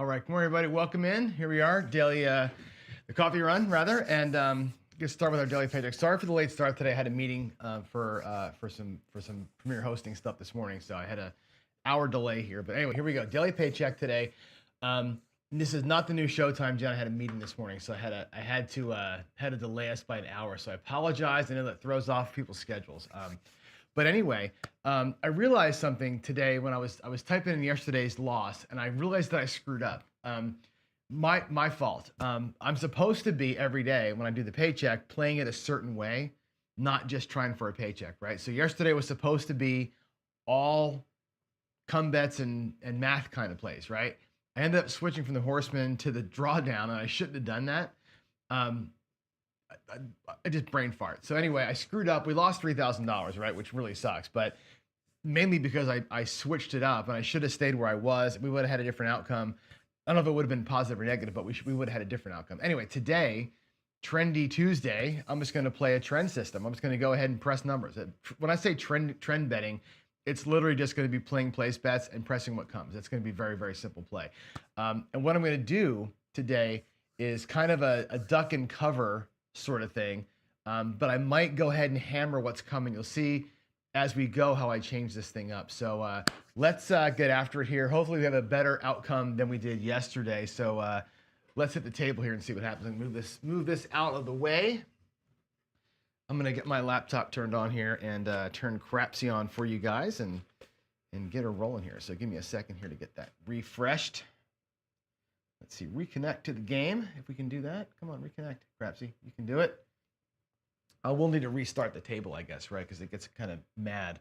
All right, good morning, everybody. Welcome in. Here we are, daily, the coffee run, rather, and get started with our daily paycheck. Sorry for the late start today. I had a meeting for some premier hosting stuff this morning, so I had an hour delay here. But anyway, here we go. Daily paycheck today. This is not the new Showtime, Jen. I had a meeting this morning, so I had to delay us by an hour. So I apologize. I know that throws off people's schedules. But anyway, I realized something today when I was typing in yesterday's loss, and I realized that I screwed up. My fault. I'm supposed to be every day when I do the paycheck playing it a certain way, not just trying for a paycheck, right? So yesterday was supposed to be all come bets and math kind of plays, right? I ended up switching from the horseman to the drawdown, and I shouldn't have done that. I just brain fart. So anyway, I screwed up. We lost $3,000, right? Which really sucks, but mainly because I switched it up and I should have stayed where I was. We would have had a different outcome. I don't know if it would have been positive or negative, but we would have had a different outcome. Anyway, today, Trendy Tuesday, I'm just going to play a trend system. I'm just going to go ahead and press numbers. When I say trend betting, it's literally just going to be playing place bets and pressing what comes. It's going to be very, very simple play. And what I'm going to do today is kind of a duck and cover sort of thing, but I might go ahead and hammer what's coming. You'll see as we go how I change this thing up. So let's get after it here. Hopefully we have a better outcome than we did yesterday. So let's hit the table here and see what happens. And move this out of the way. I'm gonna get my laptop turned on here and turn Crapsy on for you guys and get her rolling here. So give me a second here to get that refreshed. Let's see, reconnect to the game, if we can do that. Come on, reconnect, Crapsy, you can do it. I will need to restart the table, I guess, right? Because it gets kind of mad.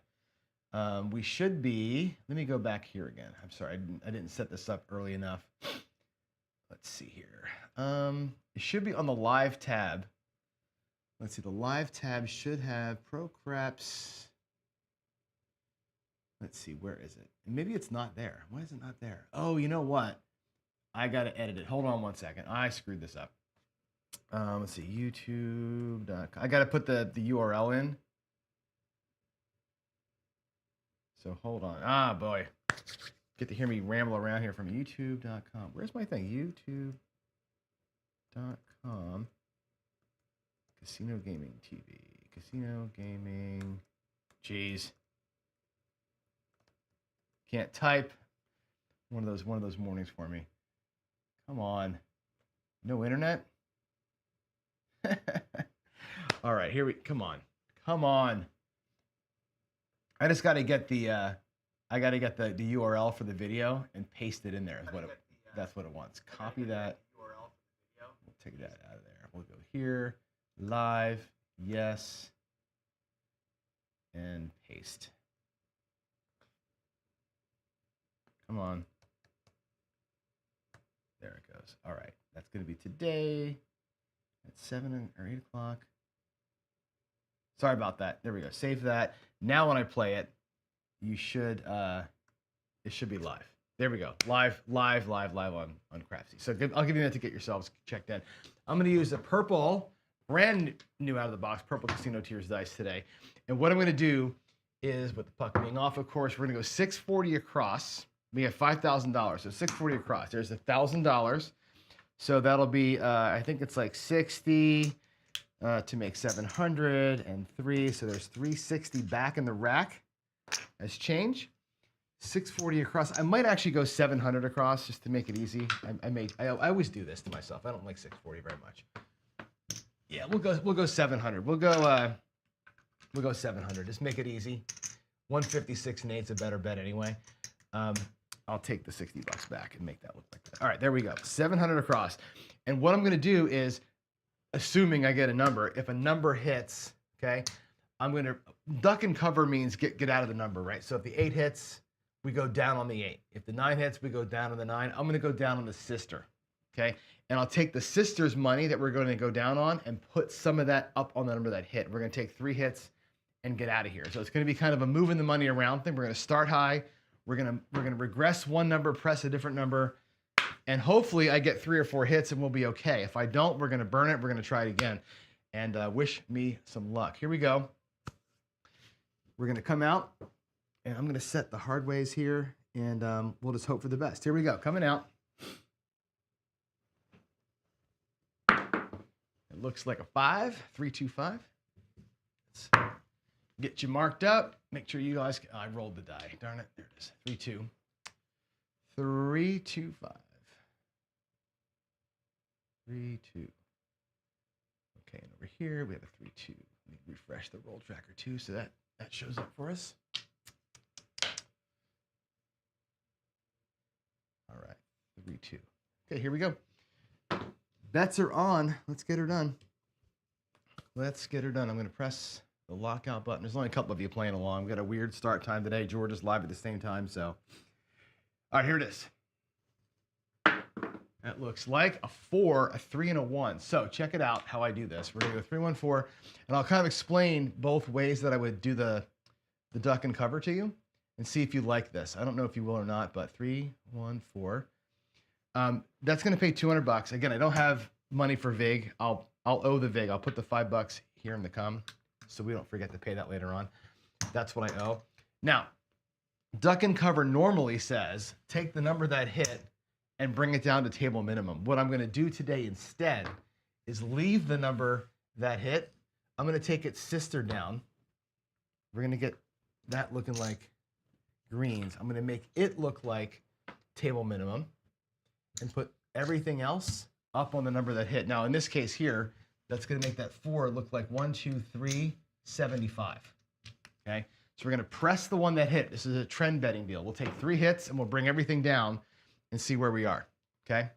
We should be, let me go back here again. I'm sorry, I didn't set this up early enough. Let's see here. It should be on the live tab. Let's see, the live tab should have Pro Craps. Let's see, where is it? Maybe it's not there. Why is it not there? Oh, you know what? I got to edit it. Hold on one second. I screwed this up. Let's see, YouTube.com. I got to put the URL in. So hold on. Ah, boy. Get to hear me ramble around here from YouTube.com. Where's my thing? YouTube.com. Casino Gaming TV. Casino Gaming. Jeez. Can't type. One of those mornings for me. Come on. No internet? All right, come on. Come on. I just got to get the the URL for the video and paste it in there. That's what it wants. Copy that. We'll take that out of there. We'll go here, live, yes, and paste. Come on. There it goes. All right, that's going to be today at 7 or 8 o'clock. Sorry about that. There we go. Save that. Now when I play it, it should be live. There we go. Live on Craftsy. So I'll give you that to get yourselves checked in. I'm going to use a purple, brand new out of the box, purple Casino Tiers dice today. And what I'm going to do is, with the puck being off, of course, we're going to go 640 across. We have $5,000, so 640 across. There's $1,000. So that'll be, I think it's like 60 to make 703. So there's 360 back in the rack as change. 640 across. I might actually go 700 across just to make it easy. I always do this to myself. I don't like 640 very much. Yeah, we'll go 700. We'll go 700. Just make it easy. 156 and 8's a better bet anyway. I'll take the $60 back and make that look like that. All right, there we go. 700 across. And what I'm going to do is, assuming I get a number, if a number hits, okay, I'm going to duck and cover means get out of the number, right? So if the 8 hits, we go down on the 8. If the 9 hits, we go down on the 9. I'm going to go down on the sister, okay? And I'll take the sister's money that we're going to go down on and put some of that up on the number that hit. We're going to take 3 hits and get out of here. So it's going to be kind of a moving the money around thing. We're going to start high. We're gonna regress one number, press a different number, and hopefully I get 3 or 4 hits and we'll be okay. If I don't, we're gonna burn it. We're gonna try it again, and wish me some luck. Here we go. We're gonna come out, and I'm gonna set the hard ways here, and we'll just hope for the best. Here we go, coming out. It looks like a 5, 3, 2, 5. Let's get you marked up. Make sure you guys, I rolled the die. Darn it, there it is. 3, 2. 3, 2, 5. 3, 2. Okay, and over here we have a 3, 2. Let me refresh the roll tracker too, so that shows up for us. All right, 3, 2. Okay, here we go. Bets are on. Let's get her done. Let's get her done. I'm going to press the lockout button. There's only a couple of you playing along. We've got a weird start time today. George is live at the same time, so. All right, here it is. That looks like a 4, a 3, and a 1. So check it out how I do this. We're going to go 3, 1, 4, and I'll kind of explain both ways that I would do the duck and cover to you and see if you like this. I don't know if you will or not, but 3, 1, 4. That's going to pay $200. Again, I don't have money for VIG. I'll owe the VIG. I'll put the $5 here in the come so we don't forget to pay that later on. That's what I owe. Now, duck and cover normally says take the number that hit and bring it down to table minimum. What I'm going to do today instead is leave the number that hit. I'm going to take its sister down. We're going to get that looking like greens. I'm going to make it look like table minimum and put everything else up on the number that hit. Now, in this case here, that's going to make that 4 look like 1, 2, 3, 75. Okay, so we're going to press the one that hit. This is a trend betting deal. We'll take 3 hits and we'll bring everything down and see where we are. Okay.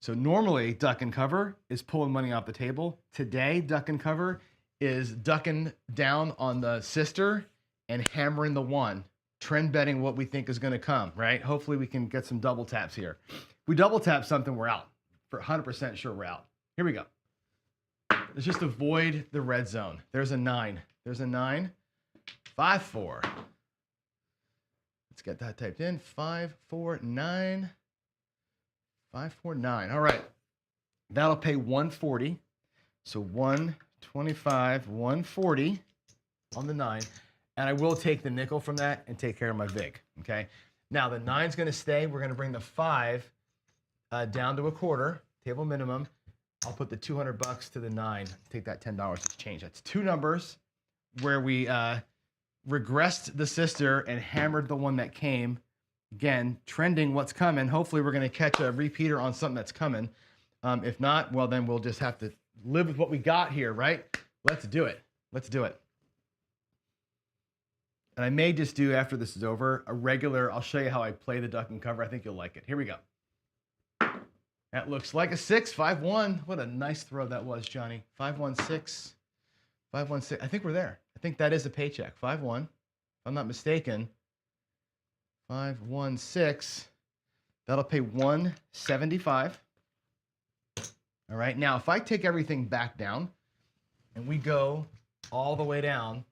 So normally duck and cover is pulling money off the table. Today, duck and cover is ducking down on the sister and hammering the 1. Trend betting what we think is going to come, right? Hopefully we can get some double taps here. If we double tap something, we're out. For 100% sure we're out. Here we go. Let's just avoid the red zone. There's a 9. There's a 9. 5, 4. Let's get that typed in. 5, 4, 9. 5, 4, 9. All right. That'll pay 140. So 125, 140 on the 9. And I will take the nickel from that and take care of my VIG. Okay. Now the 9's going to stay. We're going to bring the 5 down to a quarter, table minimum. I'll put the $200 to the 9. Take that $10 exchange. That's 2 numbers where we regressed the sister and hammered the one that came. Again, trending what's coming. Hopefully we're going to catch a repeater on something that's coming. If not, well, then we'll just have to live with what we got here, right? Let's do it. Let's do it. And I may just do, after this is over, a regular, I'll show you how I play the duck and cover. I think you'll like it. Here we go. That looks like a 6, 5, 1. What a nice throw that was, Johnny. 5, 1, 6. 5, 1, 6. I think we're there. I think that is a paycheck. 5, 1. If I'm not mistaken. 5, 1, 6. That'll pay 175. All right. Now, if I take everything back down and we go all the way down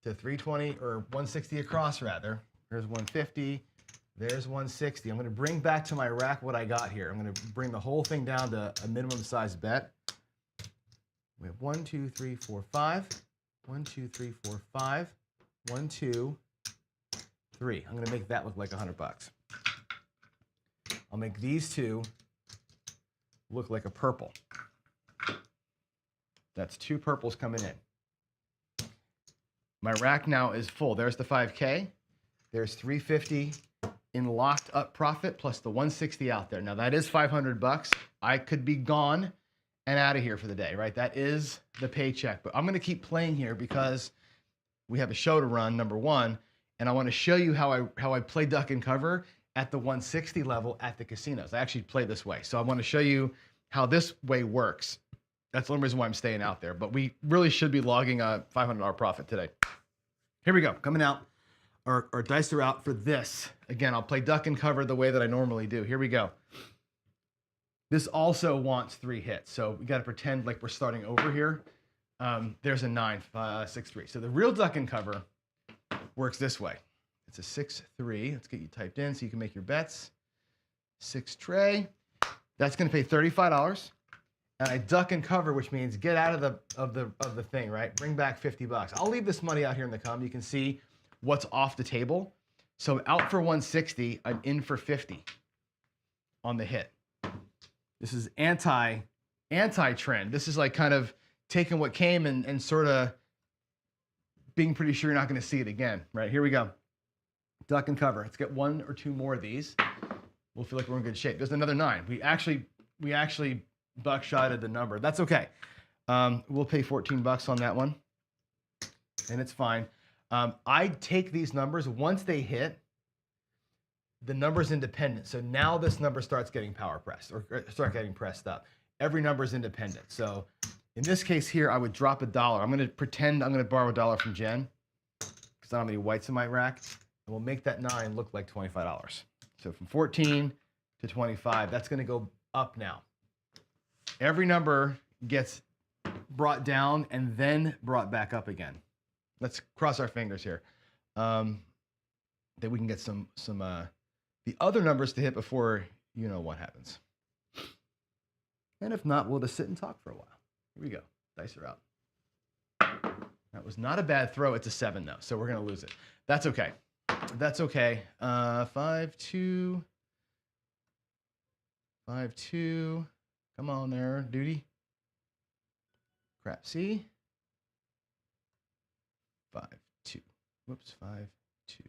to 320 or 160 across, rather. There's 150. There's 160. I'm going to bring back to my rack what I got here. I'm going to bring the whole thing down to a minimum size bet. We have 1, 2, 3, 4, 5. 1, 2, 3, 4, 5. 1, 2, 3. I'm going to make that look like $100. I'll make these two look like a purple. That's 2 purples coming in. My rack now is full. There's the 5K. There's 350 in locked up profit plus the 160 out there. Now that is $500. I could be gone and out of here for the day, right? That is the paycheck. But I'm going to keep playing here because we have a show to run, number 1, and I want to show you how I play duck and cover at the 160 level at the casinos. I actually play this way. So I want to show you how this way works. That's the only reason why I'm staying out there. But we really should be logging a $500 profit today. Here we go. Coming out. Our dice are out for this. Again, I'll play duck and cover the way that I normally do. Here we go. This also wants 3 hits. So we got to pretend like we're starting over here. There's a 9, 5, 6, 3. So the real duck and cover works this way. It's a 6, 3. Let's get you typed in so you can make your bets. 6 tray. That's going to pay $35. And I duck and cover, which means get out of the thing, right? Bring back $50. I'll leave this money out here in the com. You can see what's off the table. So I'm out for 160. I'm in for 50 on the hit. This is anti-trend. This is like kind of taking what came and sort of being pretty sure you're not going to see it again, right? Here we go. Duck and cover. Let's get one or two more of these. We'll feel like we're in good shape. There's another 9. We actually buckshotted the number. That's okay. We'll pay $14 on that one, and it's fine. I take these numbers once they hit. The number's independent. So now this number starts getting power pressed or start getting pressed up. Every number is independent. So in this case here, I would drop $1. I'm going to pretend I'm going to borrow $1 from Jen because I don't have any whites in my rack. And we'll make that 9 look like $25. So from 14 to 25, that's going to go up now. Every number gets brought down and then brought back up again. Let's cross our fingers here that we can get some the other numbers to hit before you know what happens. And if not, we'll just sit and talk for a while. Here we go. Dice are out. That was not a bad throw. It's a 7 though, so we're gonna lose it. That's okay. That's okay. 5, 2, 5, 2. Come on there, duty. Crap. See. 5, 2. Whoops. 5, 2.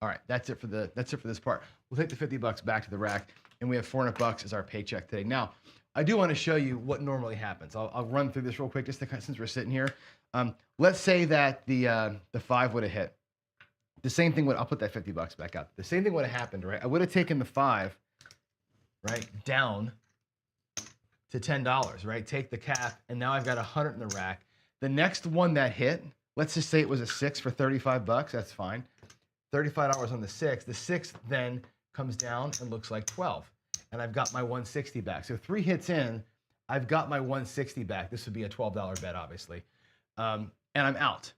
All right, that's it for this part. We'll take the $50 back to the rack, and we have $400 as our paycheck today. Now, I do want to show you what normally happens. I'll run through this real quick, just since we're sitting here. Let's say that the 5 would have hit. The same thing would. I'll put that $50 back out. The same thing would have happened, right? I would have taken the 5, right, down to $10, right? Take the cap, and now I've got 100 in the rack. The next one that hit, let's just say it was a 6 for $35. That's fine. $35 on the 6. The 6th then comes down and looks like 12. And I've got my 160 back. So 3 hits in, I've got my 160 back. This would be a $12 bet, obviously. And I'm out.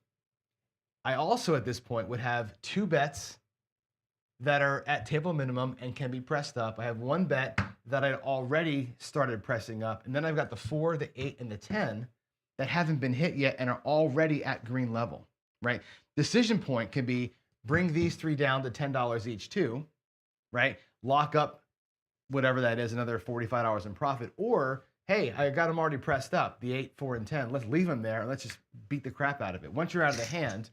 I also, at this point, would have 2 bets that are at table minimum and can be pressed up. I have 1 bet that I already started pressing up. And then I've got the 4, the 8, and the 10 that haven't been hit yet and are already at green level, right? Decision point can be bring these 3 down to $10 each too, right? Lock up whatever that is, another $45 in profit. Or, hey, I got them already pressed up, the 8, 4, and 10. Let's leave them there and let's just beat the crap out of it. Once you're out of the hand,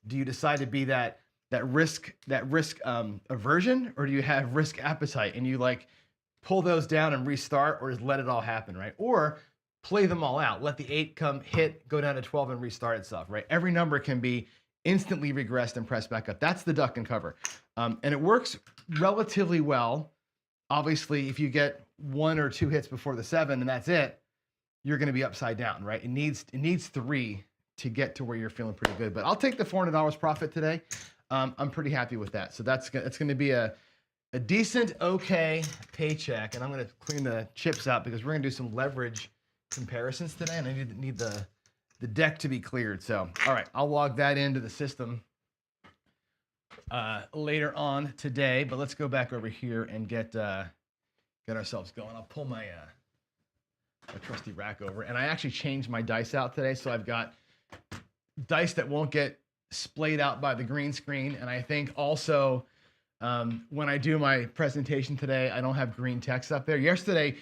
do you decide to be that risk aversion, or do you have risk appetite and you like pull those down and restart, or just let it all happen, right? Or play them all out. Let the 8 come hit, go down to 12 and restart itself, right? Every number can be instantly regressed and pressed back up. That's the duck and cover. And it works relatively well. Obviously, if you get 1 or 2 hits before the 7 and that's it, you're going to be upside down, right? It needs 3 to get to where you're feeling pretty good. But I'll take the $400 profit today. I'm pretty happy with that. So that's going to be a decent, okay paycheck. And I'm going to clean the chips out because we're going to do some leverage comparisons today. And I need the deck to be cleared. So, all right, I'll log that into the system later on today. But let's go back over here and get ourselves going. I'll pull my trusty rack over. And I actually changed my dice out today. So I've got dice that won't get splayed out by the green screen. And I think also when I do my presentation today, I don't have green text up there. Yesterday,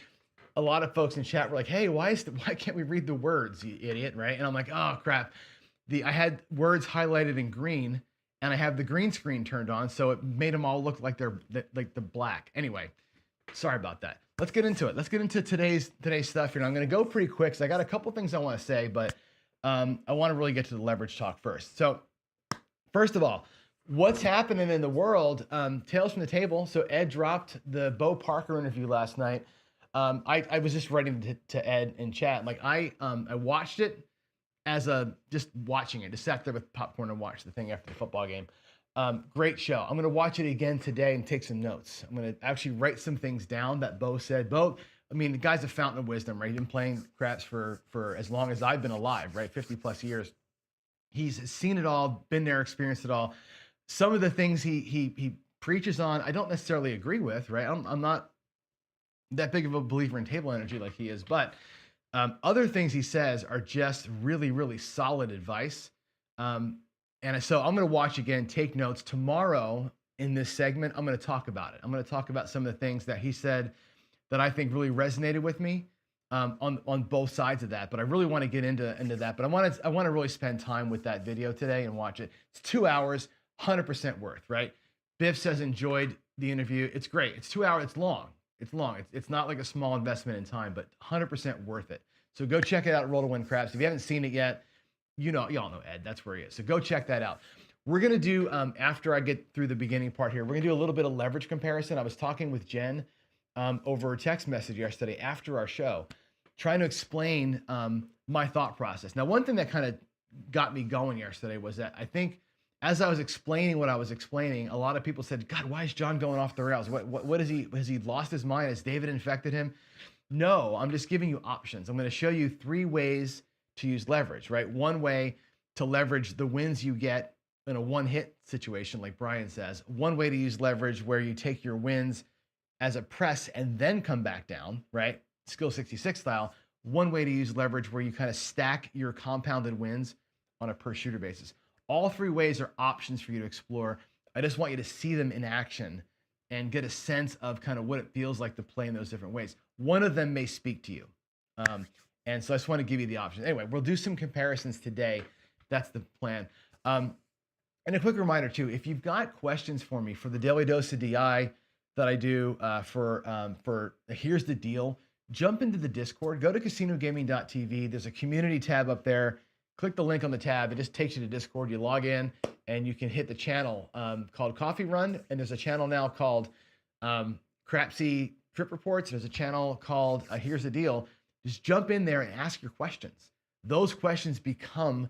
a lot of folks in chat were like, hey, why can't we read the words, you idiot, right? And I'm like, oh, crap. I had words highlighted in green, and I have the green screen turned on, so it made them all look like they're like the black. Anyway, sorry about that. Let's get into it. Let's get into today's stuff here. And I'm going to go pretty quick because I got a couple things I want to say, but I want to really get to the leverage talk first. So first of all, what's happening in the world? Tales from the table. So Ed dropped the Bo Parker interview last night. I was just writing to Ed in chat. Like I watched it as just watching it. Just sat there with popcorn and watched the thing after the football game. Great show. I'm going to watch it again today and take some notes. I'm going to actually write some things down that Bo said. Bo, I mean, the guy's a fountain of wisdom, right? He's been playing craps for as long as I've been alive, right? 50 plus years. He's seen it all, been there, experienced it all. Some of the things he preaches on, I don't necessarily agree with, right? I'm not that big of a believer in table energy like he is, but other things he says are just really, really solid advice. And so I'm going to watch again, take notes. Tomorrow in this segment, I'm going to talk about it. I'm going to talk about some of the things that he said that I think really resonated with me on both sides of that. But I really want to get into that. But I want to really spend time with that video today and watch it. It's 2 hours, 100% worth, right? Biff says enjoyed the interview. It's great. It's 2 hours. It's long. It's long. It's not like a small investment in time, but 100% worth it. So go check it out, Roll to Win Craps. If you haven't seen it yet, y'all know Ed. That's where he is. So go check that out. We're going to do, after I get through the beginning part here, we're going to do a little bit of leverage comparison. I was talking with Jen over a text message yesterday after our show, trying to explain my thought process. Now, one thing that kind of got me going yesterday was that I think as I was explaining what I was explaining, a lot of people said, God, why is John going off the rails? What is he, has he lost his mind? Has David infected him? No, I'm just giving you options. I'm going to show you 3 ways to use leverage, right? One way to leverage the wins you get in a one-hit situation, like Brian says. One way to use leverage where you take your wins as a press and then come back down, right? Skill 66 style. One way to use leverage where you kind of stack your compounded wins on a per shooter basis. All 3 ways are options for you to explore. I just want you to see them in action and get a sense of kind of what it feels like to play in those different ways. One of them may speak to you. And so I just want to give you the option. Anyway, we'll do some comparisons today. That's the plan. And a quick reminder too, if you've got questions for me for the Daily Dose of DI that I do for Here's the Deal, jump into the Discord, go to casinogaming.tv. There's a community tab up there. Click the link on the tab. It just takes you to Discord. You log in and you can hit the channel called Coffee Run. And there's a channel now called Crapsy Trip Reports. There's a channel called Here's the Deal. Just jump in there and ask your questions. Those questions become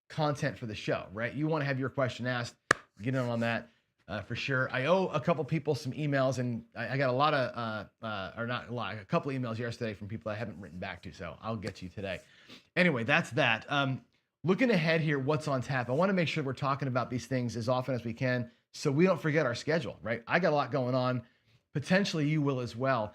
content for the show, right? You want to have your question asked, get in on that for sure. I owe a couple people some emails, and I got a lot of, or not a lot, a couple emails yesterday from people I haven't written back to, so I'll get to you today. Anyway, that's that. Looking ahead here, what's on tap? I want to make sure we're talking about these things as often as we can so we don't forget our schedule, right? I got a lot going on. Potentially you will as well.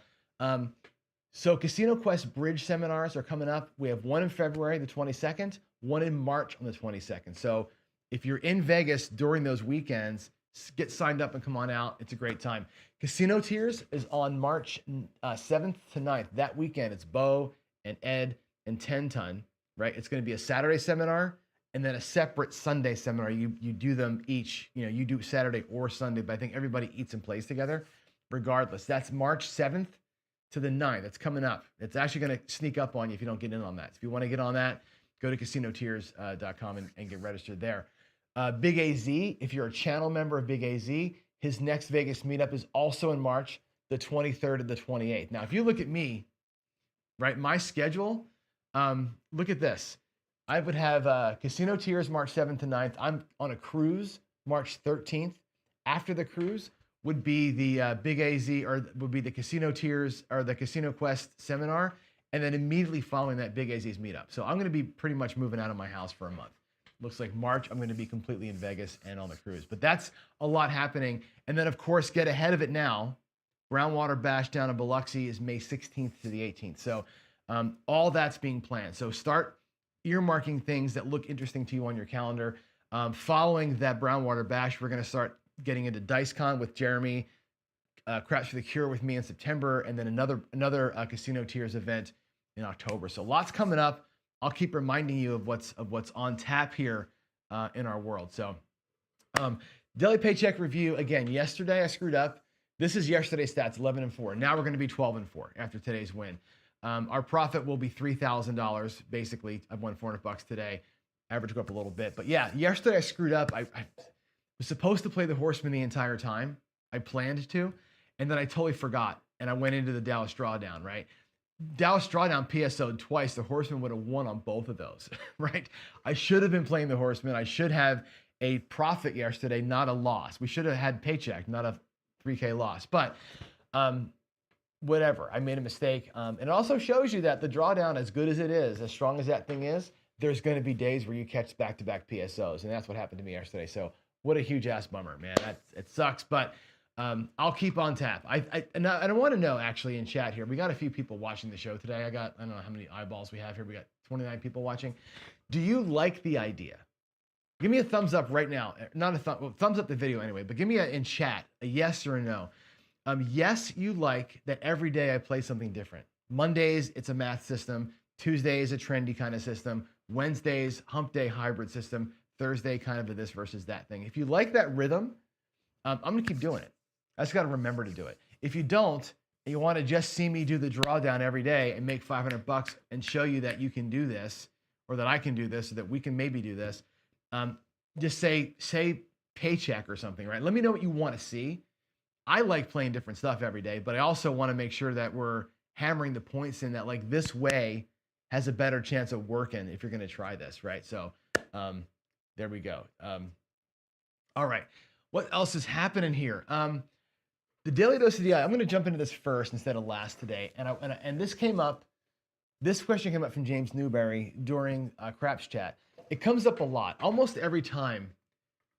So Casino Quest Bridge seminars are coming up. We have one in February, the 22nd, one in March on the 22nd. So if you're in Vegas during those weekends, get signed up and come on out. It's a great time. Casino Tiers is on March 7th to 9th. That weekend, it's Bo and Ed and 10 Ton, right? It's going to be a Saturday seminar and then a separate Sunday seminar. You do them each, you do Saturday or Sunday, but I think everybody eats and plays together regardless. That's March 7th to the 9th. That's coming up. It's actually going to sneak up on you if you don't get in on that. So if you want to get on that, go to casinotiers.com and get registered there. Big AZ, if you're a channel member of Big AZ, his next Vegas meetup is also in March, the 23rd and the 28th. Now, if you look at me, right, my schedule, look at this. I would have Casino Tiers March 7th to 9th. I'm on a cruise March 13th. After the cruise would be the Big AZ, or would be the Casino Tiers or the Casino Quest seminar. And then immediately following that, Big AZ's meetup. So I'm going to be pretty much moving out of my house for a month. Looks like March, I'm going to be completely in Vegas and on the cruise. But that's a lot happening. And then, of course, get ahead of it now. Brownwater Bash down in Biloxi is May 16th to the 18th. So all that's being planned. So start earmarking things that look interesting to you on your calendar. Following that Brownwater Bash, we're going to start getting into DiceCon with Jeremy, Craps for the Cure with me in September, and then another Casino Tiers event in October. So lots coming up. I'll keep reminding you of what's on tap here in our world. So daily paycheck review. Again, yesterday I screwed up. This is yesterday's stats, 11-4. Now we're going to be 12-4 after today's win. Our profit will be $3,000. Basically, I've won $400 today. Average go up a little bit. But yeah, yesterday I screwed up. I was supposed to play the Horseman the entire time. I planned to, and then I totally forgot. And I went into the Dallas Drawdown, right? Dallas Drawdown PSO'd twice. The Horseman would have won on both of those, right? I should have been playing the Horseman. I should have a profit yesterday, not a loss. We should have had paycheck, not a 3K loss. But whatever, I made a mistake. And it also shows you that the Drawdown, as good as it is, as strong as that thing is, there's going to be days where you catch back-to-back PSOs. And that's what happened to me yesterday. So what a huge ass bummer, man. It sucks, but I'll keep on tap. And I want to know, actually, in chat here, we got a few people watching the show today. I don't know how many eyeballs we have here. We got 29 people watching. Do you like the idea? Give me a thumbs up right now. Not a thumbs up the video anyway, but give me in chat a yes or a no. Yes, you like that every day I play something different. Mondays, it's a math system. Tuesdays, a trendy kind of system. Wednesdays, hump day hybrid system. Thursday, kind of a this versus that thing. If you like that rhythm, I'm going to keep doing it. I just got to remember to do it. If you don't, and you want to just see me do the drawdown every day and make $500 and show you that you can do this, or that I can do this, or that we can maybe do this, just say paycheck or something, right? Let me know what you want to see. I like playing different stuff every day, but I also want to make sure that we're hammering the points in that, like, this way has a better chance of working if you're going to try this, right? So there we go. All right. What else is happening here? The daily dose of DI. I'm going to jump into this first instead of last today. And this came up. This question came up from James Newberry during Craps Chat. It comes up a lot. Almost every time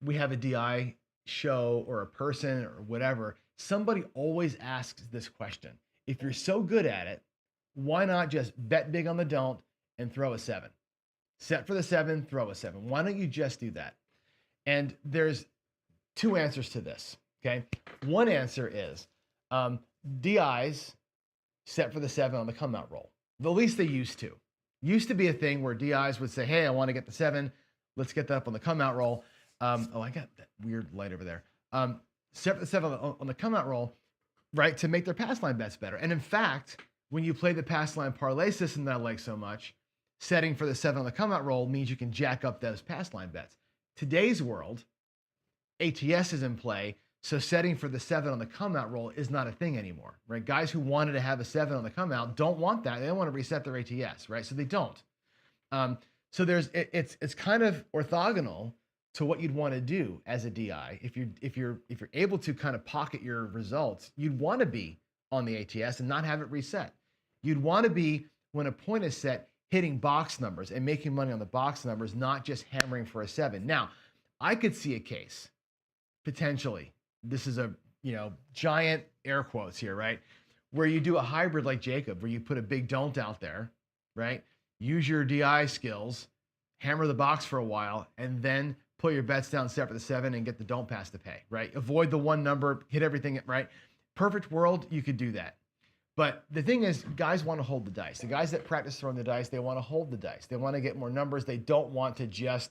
we have a DI show or a person or whatever, somebody always asks this question. If you're so good at it, why not just bet big on the don't and throw a 7? Set for the 7, throw a 7. Why don't you just do that? And there's two answers to this, okay? One answer is DIs set for the 7 on the come out roll. At least they used to. Used to be a thing where DIs would say, hey, I want to get the 7. Let's get that up on the come out roll. Oh, I got that weird light over there. Set for the 7 on the come out roll, right, to make their pass line bets better. And in fact, when you play the pass line parlay system that I like so much, setting for the 7 on the come out roll means you can jack up those pass line bets. Today's world, ATS is in play, so setting for the 7 on the come out roll is not a thing anymore, right? Guys who wanted to have a 7 on the come out don't want that. They don't want to reset their ATS, right? So they don't. So it's kind of orthogonal to what you'd want to do as a DI. If you're able to kind of pocket your results, you'd want to be on the ATS and not have it reset. You'd want to be, when a point is set, hitting box numbers and making money on the box numbers, not just hammering for a 7. Now, I could see a case, potentially, this is a giant air quotes here, right? Where you do a hybrid like Jacob, where you put a big don't out there, right? Use your DI skills, hammer the box for a while, and then put your bets down, set for the 7, and get the don't pass to pay, right? Avoid the one number, hit everything, right? Perfect world, you could do that. But the thing is, guys want to hold the dice. The guys that practice throwing the dice, they want to hold the dice. They want to get more numbers. They don't want to just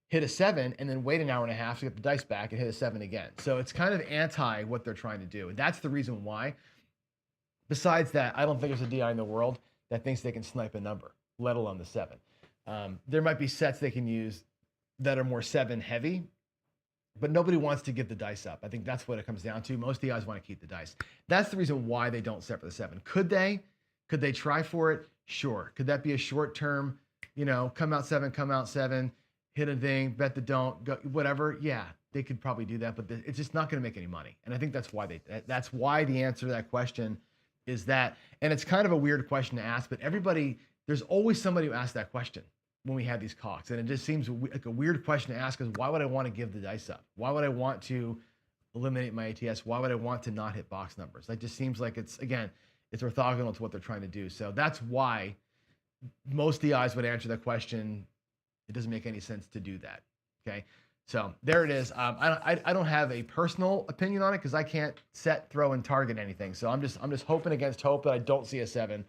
hit a 7 and then wait an hour and a half to get the dice back and hit a 7 again. So it's kind of anti what they're trying to do. And that's the reason why. Besides that, I don't think there's a DI in the world that thinks they can snipe a number, let alone the 7. There might be sets they can use that are more 7 heavy, but nobody wants to give the dice up. I think that's what it comes down to. Most DIs want to keep the dice. That's the reason why they don't set for the 7. Could they? Could they try for it? Sure. Could that be a short term, come out 7, hit a thing, bet the don't, go, whatever? Yeah, they could probably do that, but it's just not going to make any money. And I think that's why the answer to that question is that. And it's kind of a weird question to ask, but there's always somebody who asks that question when we have these calls. And it just seems like a weird question to ask, because why would I want to give the dice up? Why would I want to eliminate my ATS? Why would I want to not hit box numbers? That just seems like it's orthogonal to what they're trying to do. So that's why most DIs would answer that question. It doesn't make any sense to do that. Okay. So there it is. I don't have a personal opinion on it because I can't set, throw, and target anything. So I'm just hoping against hope that I don't see a 7.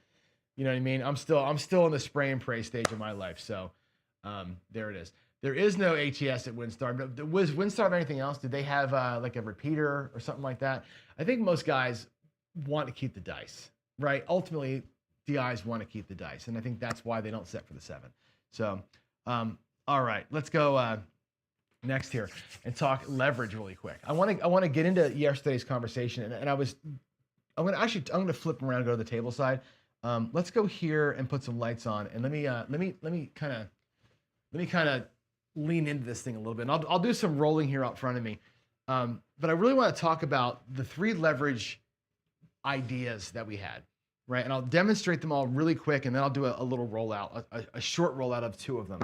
You know what I mean? I'm still in the spray and pray stage of my life. So there it is. There is no ATS at WinStar. Was WinStar have anything else? Did they have like a repeater or something like that? I think most guys want to keep the dice, right? Ultimately, DIs want to keep the dice, and I think that's why they don't set for the 7. So, all right, let's go next here and talk leverage really quick. I want to get into yesterday's conversation, and I'm gonna flip around and go to the table side. Let's go here and put some lights on, and let me kind of lean into this thing a little bit. And I'll do some rolling here out front of me, but I really want to talk about the 3 leverage ideas that we had, right? And I'll demonstrate them all really quick, and then I'll do a little rollout, a short rollout of 2 of them.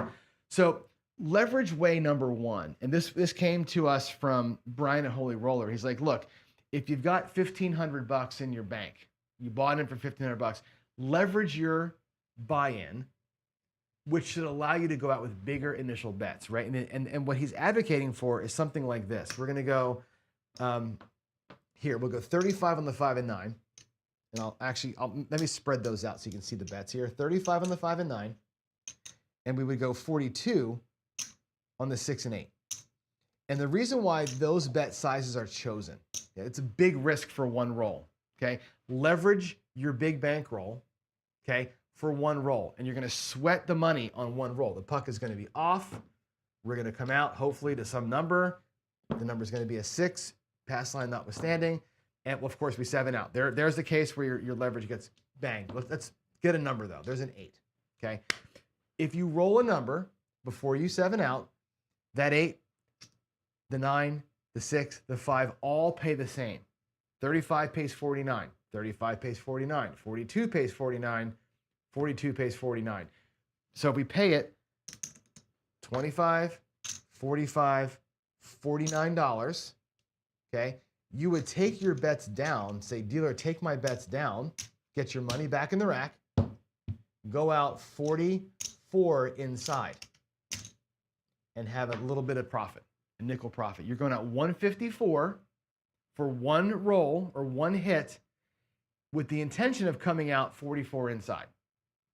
So leverage way number 1, and this came to us from Brian at Holy Roller. He's like, look, if you've got $1,500 in your bank, you bought in for $1,500, leverage your buy-in, which should allow you to go out with bigger initial bets, right? And what he's advocating for is something like this. We're going to go here, we'll go 35 on the 5 and 9. And let me spread those out so you can see the bets here. 35 on the 5 and 9. And we would go 42 on the 6 and 8. And the reason why those bet sizes are chosen, it's a big risk for one roll, okay? Leverage your big bankroll, okay, for one roll. And you're gonna sweat the money on one roll. The puck is gonna be off. We're gonna come out, hopefully, to some number. The number's gonna be a 6, pass line notwithstanding. And of course, we 7 out. There's the case where your leverage gets banged. Let's get a number, though. There's an 8, okay? If you roll a number before you 7 out, that 8, the 9, the 6, the 5 all pay the same. 35 pays 49. 35 pays 49. 42 pays 49. 42 pays 49. So if we pay it $25, $45, $49, okay, you would take your bets down, say, dealer, take my bets down, get your money back in the rack, go out 44 inside, and have a little bit of profit, a nickel profit. You're going out 154 for one roll or one hit with the intention of coming out 44 inside.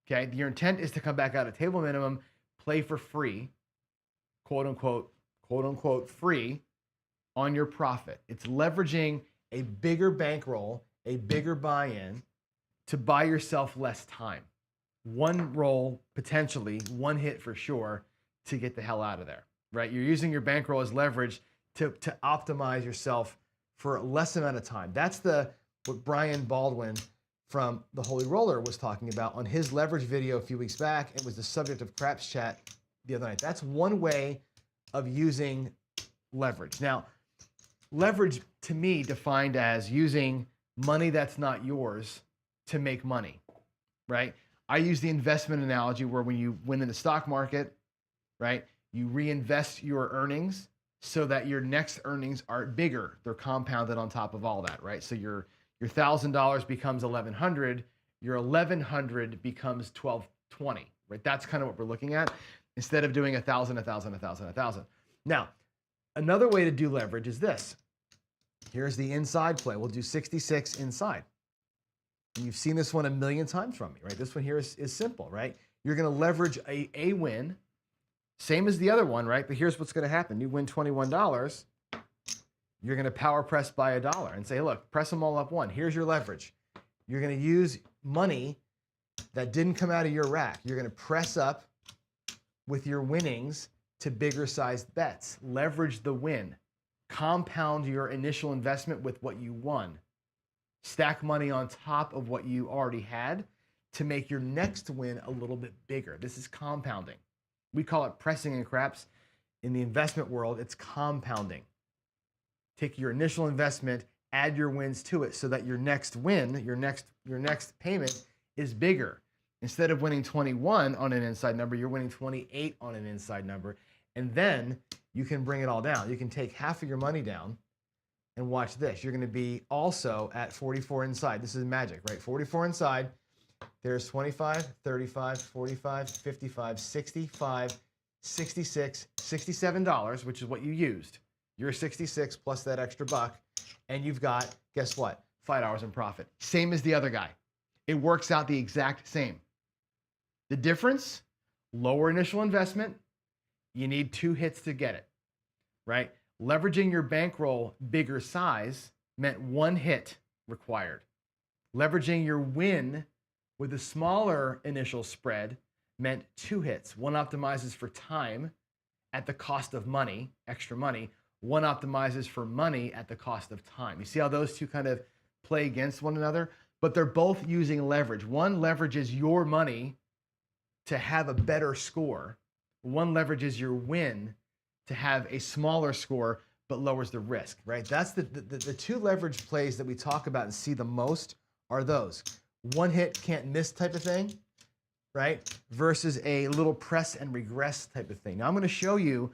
Okay, your intent is to come back out at table minimum, play for free, quote unquote, free on your profit. It's leveraging a bigger bankroll, a bigger buy-in to buy yourself less time. One roll, potentially, one hit for sure, to get the hell out of there, right? You're using your bankroll as leverage to optimize yourself for a less amount of time. That's what Brian Baldwin from The Holy Roller was talking about on his leverage video a few weeks back. It was the subject of Craps Chat the other night. That's one way of using leverage. Now, leverage to me defined as using money that's not yours to make money, right? I use the investment analogy where when you win in the stock market, right, you reinvest your earnings so that your next earnings are bigger. They're compounded on top of all that, right? So your $1,000 becomes $1,100, your $1,100 becomes $1,220, right? That's kind of what we're looking at instead of doing 1,000, 1,000, 1,000, 1,000. Now, another way to do leverage is this. Here's the inside play. We'll do 66 inside. And you've seen this one a million times from me, right? This one here is simple, right? You're going to leverage a win, same as the other one, right? But here's what's going to happen. You win $21. You're going to power press by $1 and say, look, press them all up one. Here's your leverage. You're going to use money that didn't come out of your rack. You're going to press up with your winnings to bigger sized bets. Leverage the win. Compound your initial investment with what you won. Stack money on top of what you already had to make your next win a little bit bigger. This is compounding. We call it pressing in craps. In the investment world, it's compounding. Take your initial investment, add your wins to it so that your next win, your next payment is bigger. Instead of winning 21 on an inside number, you're winning 28 on an inside number. And then you can bring it all down. You can take half of your money down and watch this. You're going to be also at 44 inside. This is magic, right? 44 inside. There's 25, 35, 45, 55, 65, 66, $67, which is what you used. You're 66 plus that extra buck, and you've got, guess what? $5 in profit. Same as the other guy. It works out the exact same. The difference, lower initial investment, you need 2 hits to get it, right? Leveraging your bankroll bigger size meant 1 hit required. Leveraging your win with a smaller initial spread meant 2 hits. One optimizes for time at the cost of money, extra money. One optimizes for money at the cost of time. You see how those two kind of play against one another? But they're both using leverage. One leverages your money to have a better score. One leverages your win to have a smaller score, but lowers the risk, right? That's the 2 leverage plays that we talk about and see the most are those. One hit, can't miss type of thing, right? Versus a little press and regress type of thing. Now I'm going to show you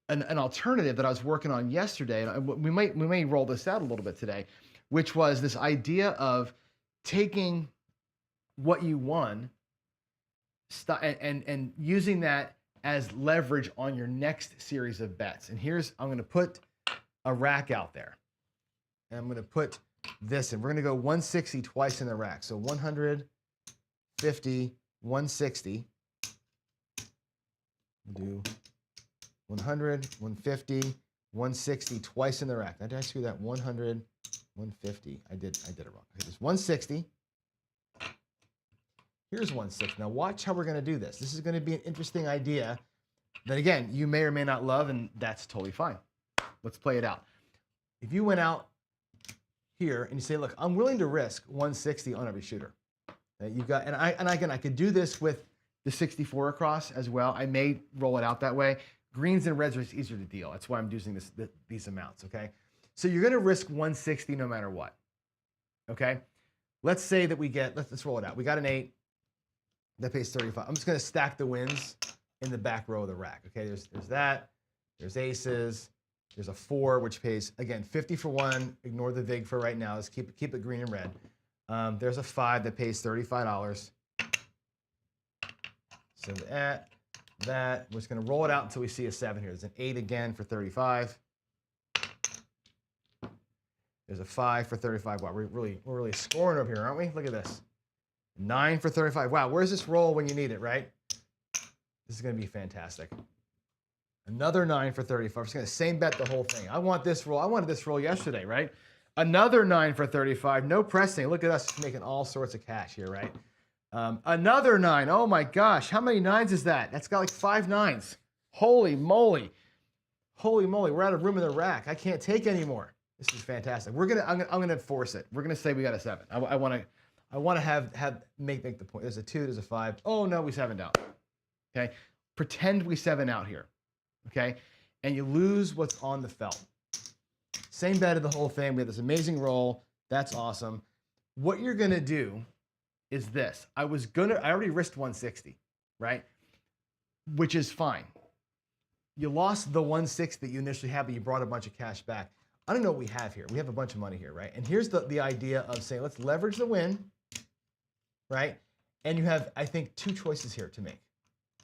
an alternative that I was working on yesterday, and we may roll this out a little bit today, which was this idea of taking what you won and using that as leverage on your next series of bets. And I'm going to put a rack out there. and I'm going to put this in. We're going to go 160 twice in the rack. So 150, 160. We'll do 100, 150, 160 twice in the rack. Did I screw that? 100, 150. I did it wrong. Okay, there's 160. Here's 160. Now watch how we're going to do this. This is going to be an interesting idea that, again, you may or may not love, and that's totally fine. Let's play it out. If you went out here and you say, look, I'm willing to risk 160 on every shooter. You've got, and again, I could do this with the 64 across as well. I may roll it out that way. Greens and reds are easier to deal. That's why I'm using these amounts, okay? So you're going to risk 160 no matter what, okay? Let's say that we get, let's roll it out. We got an 8 that pays 35. I'm just going to stack the wins in the back row of the rack, okay? There's that. There's aces. There's a 4, which pays, again, 50 for 1. Ignore the vig for right now. Let's keep it green and red. There's a 5 that pays $35. So that, we're just going to roll it out until we see a 7 here. There's an 8 again for 35. There's a 5 for 35. Wow, we're really scoring over here, aren't we? Look at this. 9 for 35. Wow, where's this roll when you need it, right? This is going to be fantastic. Another 9 for 35. I'm just going to same bet the whole thing. I want this roll. I wanted this roll yesterday, right? Another 9 for 35. No pressing. Look at us making all sorts of cash here, right? Another 9. Oh my gosh, how many 9s is that? That's got like 5 9s. Holy moly. Holy moly, we're out of room in the rack. I can't take anymore. This is fantastic. I'm gonna force it. We're gonna say we got a 7. I wanna make the point. There's a 2, there's a 5. Oh no, we 7'd out. Okay? Pretend we 7 out here. Okay? And you lose what's on the felt. Same bet of the whole thing. We have this amazing roll. That's awesome. What you're gonna do is this. I already risked 160, right? Which is fine. You lost the 160 that you initially had, but you brought a bunch of cash back. I don't know what we have here. We have a bunch of money here, right? And here's the idea of saying, let's leverage the win, right? And you have, I think, 2 choices here to make.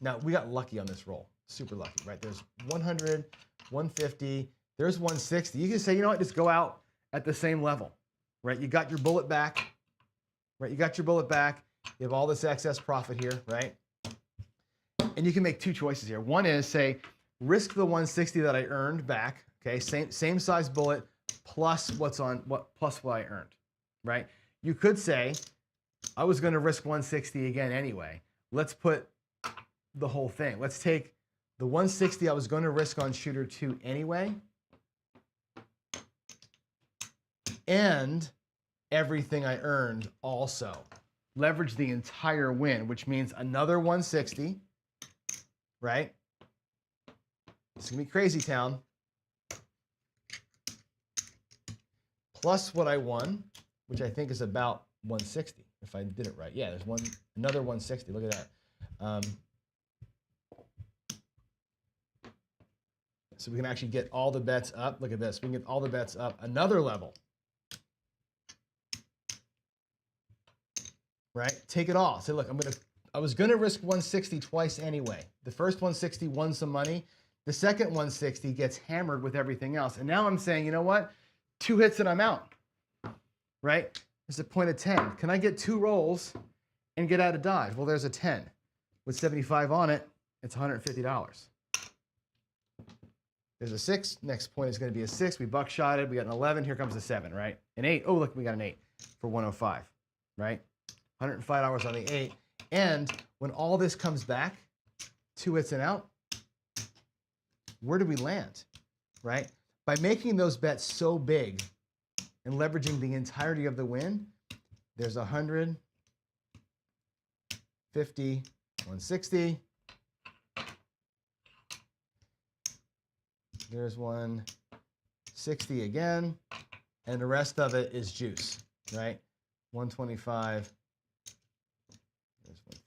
Now, we got lucky on this roll. Super lucky, right? There's 100, 150, there's 160. You can say, you know what, just go out at the same level, right? You got your bullet back. Right, you got your bullet back. You have all this excess profit here, right? And you can make 2 choices here. One is say, risk the 160 that I earned back. Okay, same size bullet plus what I earned, right? You could say, I was going to risk 160 again anyway. Let's put the whole thing. Let's take the 160 I was going to risk on shooter 2 anyway, and everything I earned also. Leverage the entire win, which means another 160, right? It's gonna be crazy town. Plus what I won, which I think is about 160, if I did it right. Yeah, there's another 160, look at that. So we can actually get all the bets up. Look at this, we can get all the bets up another level. Right? Take it all. Say, look, I was gonna risk 160 twice anyway. The first 160 won some money. The second 160 gets hammered with everything else. And now I'm saying, you know what? 2 hits and I'm out. Right? There's a point of 10. Can I get 2 rolls and get out of Dodge? Well, there's a 10. With 75 on it, it's $150. There's a 6. Next point is gonna be a 6. We buckshotted. We got an 11. Here comes a 7, right? An 8. Oh, look, we got an 8 for 105, right? $105 on the 8. And when all this comes back, 2 hits and out, where do we land, right? By making those bets so big and leveraging the entirety of the win, there's 100, 50, 160. There's 160 again. And the rest of it is juice, right? 125.